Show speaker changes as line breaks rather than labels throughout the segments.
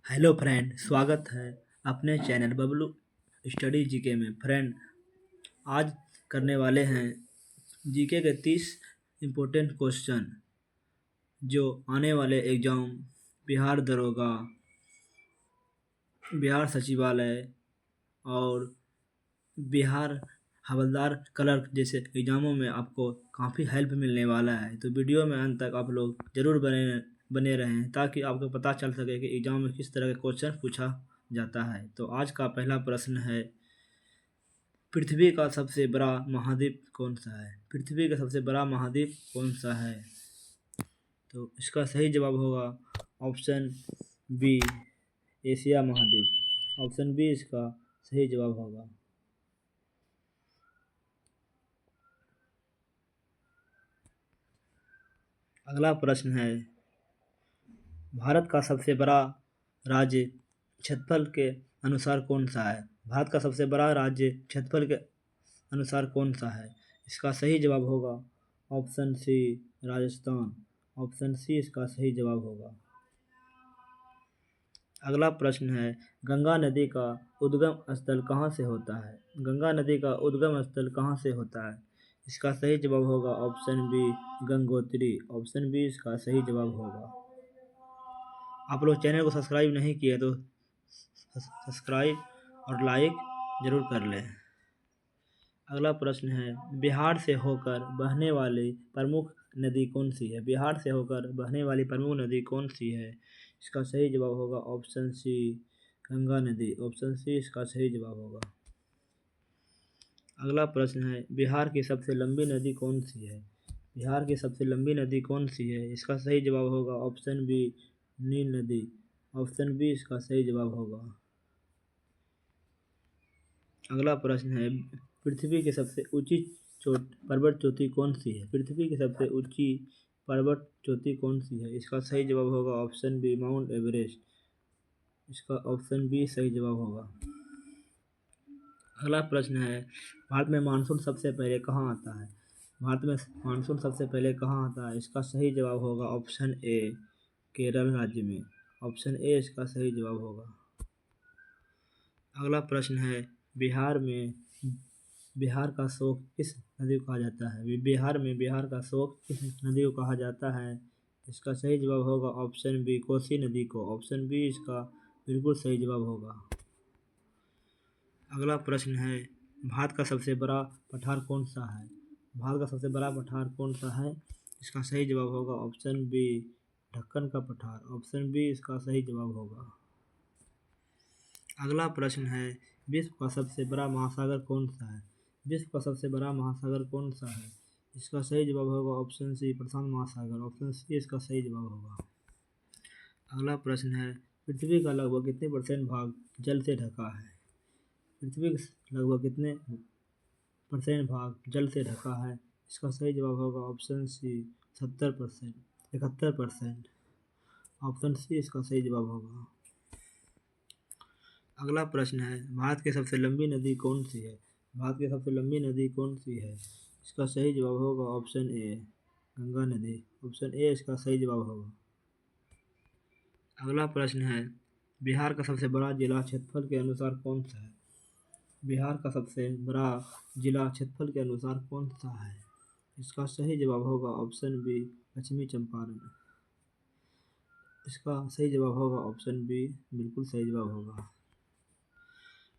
Hello friend, स्वागत है अपने चैनल बबलू स्टडी जीके में। फ्रेंड, आज करने वाले हैं जीके के 30 इम्पोर्टेंट क्वेश्चन जो आने वाले एग्जाम बिहार दरोगा, बिहार सचिवालय और बिहार हवलदार क्लर्क जैसे एग्जामों में आपको काफ़ी हेल्प मिलने वाला है। तो वीडियो में अंत तक आप लोग ज़रूर बने रहें ताकि आपको पता चल सके कि एग्जाम में किस तरह के क्वेश्चन पूछा जाता है। तो आज का पहला प्रश्न है, पृथ्वी का सबसे बड़ा महाद्वीप कौन सा है? पृथ्वी का सबसे बड़ा महाद्वीप कौन सा है? तो इसका सही जवाब होगा ऑप्शन बी, एशिया महाद्वीप। ऑप्शन बी इसका सही जवाब होगा। अगला प्रश्न है, भारत का सबसे बड़ा राज्य क्षेत्रफल के अनुसार कौन सा है? भारत का सबसे बड़ा राज्य क्षेत्रफल के अनुसार कौन सा है? इसका सही जवाब होगा option C, Rajasthan. Option C इसका सही जवाब होगा। अगला प्रश्न है, गंगा नदी का उद्गम स्थल कहाँ से होता है? गंगा नदी का उद्गम स्थल कहाँ से होता है? इसका सही जवाब होगा option B, Gangotri. Option B इसका सही जवाब होगा। आप लोग चैनल को सब्सक्राइब नहीं किए तो सब्सक्राइब और लाइक ज़रूर कर लें। अगला प्रश्न है, बिहार से होकर बहने वाली प्रमुख नदी कौन सी है? बिहार से होकर बहने वाली प्रमुख नदी कौन सी है? इसका सही जवाब होगा ऑप्शन सी, गंगा नदी। ऑप्शन सी इसका सही जवाब होगा। अगला प्रश्न है, बिहार की सबसे लंबी नदी कौन सी है? बिहार की सबसे लंबी नदी कौन सी है? इसका सही जवाब होगा ऑप्शन बी, नील नदी। ऑप्शन बी इसका सही जवाब होगा। अगला प्रश्न है, पृथ्वी की सबसे ऊंची पर्वत चोटी कौन सी है? पृथ्वी की सबसे ऊंची पर्वत चोटी कौन सी है? इसका सही जवाब होगा ऑप्शन बी, माउंट एवरेस्ट। इसका ऑप्शन बी सही जवाब होगा। अगला प्रश्न है, भारत में मानसून सबसे पहले कहाँ आता है? भारत में मानसून सबसे पहले कहाँ आता है? इसका सही जवाब होगा ऑप्शन ए, केरल राज्य में। ऑप्शन ए इसका सही जवाब होगा। अगला प्रश्न है, बिहार का शोक किस नदी को कहा जाता है? बिहार का शोक किस नदी को कहा जाता है? इसका सही जवाब होगा ऑप्शन बी, कोसी नदी को। ऑप्शन बी इसका बिल्कुल सही जवाब होगा। अगला प्रश्न है, भारत का सबसे बड़ा पठार कौन सा है? भारत का सबसे बड़ा पठार कौन सा है? इसका सही जवाब होगा ऑप्शन बी, ढक्कन का पठार। ऑप्शन बी इसका सही जवाब होगा। अगला प्रश्न है, विश्व का सबसे बड़ा महासागर कौन सा है? विश्व का सबसे बड़ा महासागर कौन सा है? इसका सही जवाब होगा ऑप्शन सी, प्रशांत महासागर। ऑप्शन सी इसका सही जवाब होगा। अगला प्रश्न है, पृथ्वी का लगभग कितने परसेंट भाग जल से ढका है? पृथ्वी का लगभग कितने परसेंट भाग जल से ढका है? इसका सही जवाब होगा ऑप्शन सी, 70%, 71%। ऑप्शन सी इसका सही जवाब होगा। अगला प्रश्न है, भारत की सबसे लंबी नदी कौन सी है? भारत की सबसे लंबी नदी कौन सी है? इसका सही जवाब होगा ऑप्शन ए, गंगा नदी। ऑप्शन ए इसका सही जवाब होगा। अगला प्रश्न है, बिहार का सबसे बड़ा जिला क्षेत्रफल के अनुसार कौन सा है? बिहार का सबसे बड़ा जिला क्षेत्रफल के अनुसार कौन सा है? इसका सही जवाब होगा ऑप्शन बी, पश्चिमी चंपारण। इसका सही जवाब होगा ऑप्शन बी, बिल्कुल सही जवाब होगा।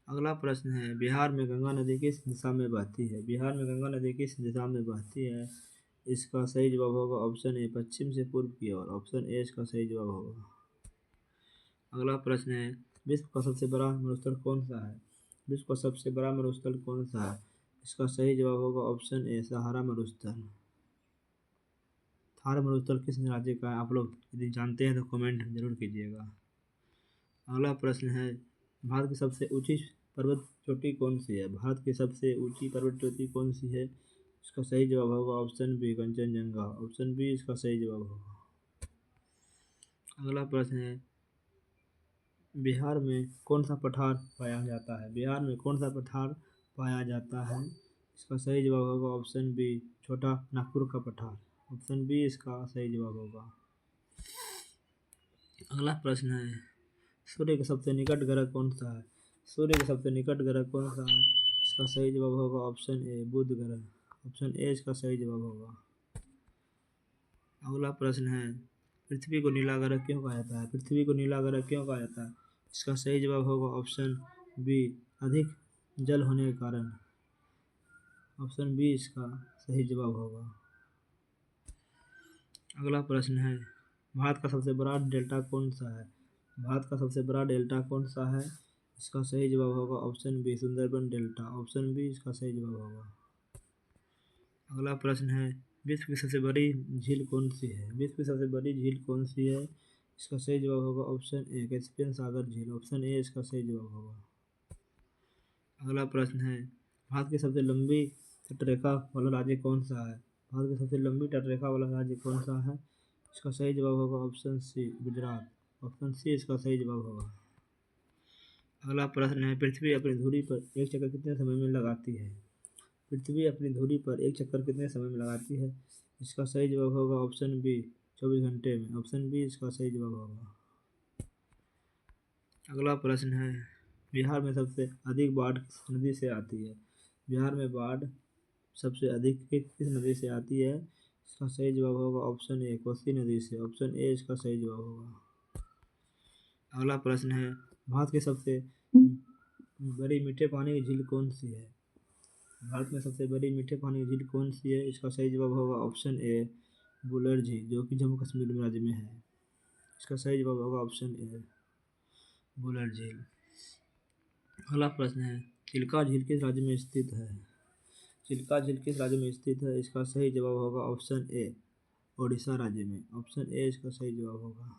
अगला प्रश्न है, बिहार में गंगा नदी किस दिशा में बहती है? बिहार में गंगा नदी किस दिशा में बहती है? इसका सही जवाब होगा ऑप्शन ए, पश्चिम से पूर्व की ओर। ऑप्शन ए इसका सही जवाब होगा। अगला प्रश्न है, विश्व का सबसे बड़ा मरुस्थल कौन सा है? विश्व का सबसे बड़ा मरुस्थल कौन सा है? इसका सही जवाब होगा ऑप्शन ए, सहारा मरुस्थल। थार मरुस्थल किस राज्य का है? आप लोग यदि जानते हैं तो कमेंट जरूर कीजिएगा। अगला प्रश्न है, भारत की सबसे ऊंची पर्वत चोटी कौन सी है? भारत की सबसे ऊंची पर्वत चोटी कौन सी है? इसका सही जवाब होगा option B, Kanchenjunga. Option B इसका सही जवाब होगा। अगला प्रश्न है, बिहार में कौन सा पठार पाया जाता है? बिहार में कौन सा पठार पाया जाता है? इसका सही जवाब होगा ऑप्शन बी, छोटा नागपुर का पठार। ऑप्शन बी इसका सही जवाब होगा। अगला प्रश्न है, सूर्य के सबसे निकट ग्रह कौन सा है? सूर्य के सबसे निकट ग्रह कौन सा है? इसका सही जवाब होगा ऑप्शन ए बुध ग्रह। ऑप्शन ए इसका सही जवाब होगा। अगला प्रश्न है, पृथ्वी को नीला ग्रह क्यों कहा जाता है? पृथ्वी को नीला ग्रह क्यों कहा जाता है? इसका सही जवाब होगा ऑप्शन बी अधिक जल होने के कारण। ऑप्शन बी इसका सही जवाब होगा। अगला प्रश्न है, भारत का सबसे बड़ा डेल्टा कौन सा है? भारत का सबसे बड़ा डेल्टा कौन सा है? इसका सही जवाब होगा option B Sundarban delta. Option B इसका सही जवाब होगा। अगला प्रश्न है, विश्व की सबसे बड़ी झील कौन सी है? विश्व की सबसे बड़ी झील कौन सी है? इसका सही जवाब होगा ऑप्शन ए कैस्पियन सागर झील। ऑप्शन ए इसका सही जवाब होगा। अगला प्रश्न है, भारत की सबसे लंबी तटरेखा वाला राज्य कौन सा है? भारत की सबसे लंबी तटरेखा वाला राज्य कौन सा है? इसका सही जवाब होगा option C Gujarat. Option C इसका सही जवाब होगा। अगला प्रश्न है, पृथ्वी अपनी धुरी पर एक चक्कर कितने समय में लगाती है? पृथ्वी अपनी धुरी पर एक चक्कर कितने समय में लगाती है? इसका सही जवाब होगा ऑप्शन बी 24 घंटे में। ऑप्शन बी इसका सही जवाब होगा। अगला प्रश्न है, बिहार में सबसे अधिक बाढ़ किस नदी से आती है? बिहार में बाढ़ सबसे अधिक किस नदी से आती है? इसका सही जवाब होगा ऑप्शन ए कोसी नदी से। ऑप्शन ए इसका सही जवाब होगा। अगला प्रश्न है, भारत की सबसे बड़ी मीठे पानी की झील कौन सी है? भारत में सबसे बड़ी मीठे पानी की झील कौन सी है? इसका सही जवाब होगा ऑप्शन ए बुलर झील, जो कि जम्मू कश्मीर राज्य में है। इसका सही जवाब होगा ऑप्शन ए बुलर झील। अगला प्रश्न है, चिल्का झील किस राज्य में स्थित है? चिल्का झील किस राज्य में स्थित है? इसका सही जवाब होगा ऑप्शन ए ओडिशा राज्य में। ऑप्शन ए इसका सही जवाब होगा।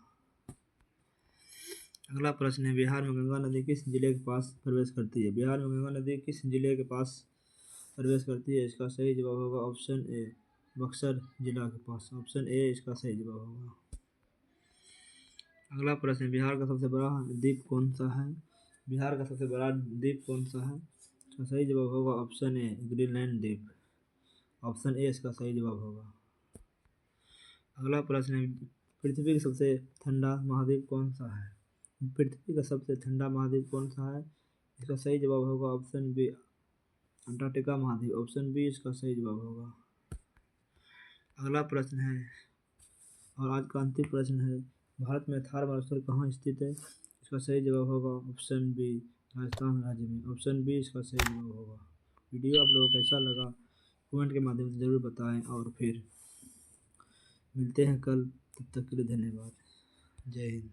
अगला प्रश्न है, बिहार में गंगा नदी किस जिले के पास प्रवेश करती है? बिहार में गंगा नदी किस जिले के पास प्रवेश करती है? इसका सही जवाब होगा ऑप्शन ए बक्सर जिला के पास। ऑप्शन ए इसका सही जवाब होगा। अगला प्रश्न है, बिहार का सबसे बड़ा द्वीप कौन सा है? बिहार का सबसे बड़ा द्वीप कौन सा है? इसका सही जवाब होगा ऑप्शन ए ग्रीनलैंड द्वीप। ऑप्शन ए इसका सही जवाब होगा। अगला प्रश्न है, पृथ्वी का सबसे ठंडा महाद्वीप कौन सा है? पृथ्वी का सबसे ठंडा महाद्वीप कौन सा है? इसका सही जवाब होगा ऑप्शन बी अंटार्कटिका महाद्वीप। ऑप्शन बी इसका सही जवाब होगा। अगला प्रश्न है और आज का अंतिम प्रश्न है, भारत में थार मरुस्थल कहाँ स्थित है? इसका सही जवाब होगा ऑप्शन बी राजस्थान राज्य में। ऑप्शन बी इसका सही जवाब होगा। वीडियो आप लोगों को कैसा लगा कमेंट के माध्यम से ज़रूर बताएं और फिर मिलते हैं कल। तब तक के लिए धन्यवाद। जय हिंद।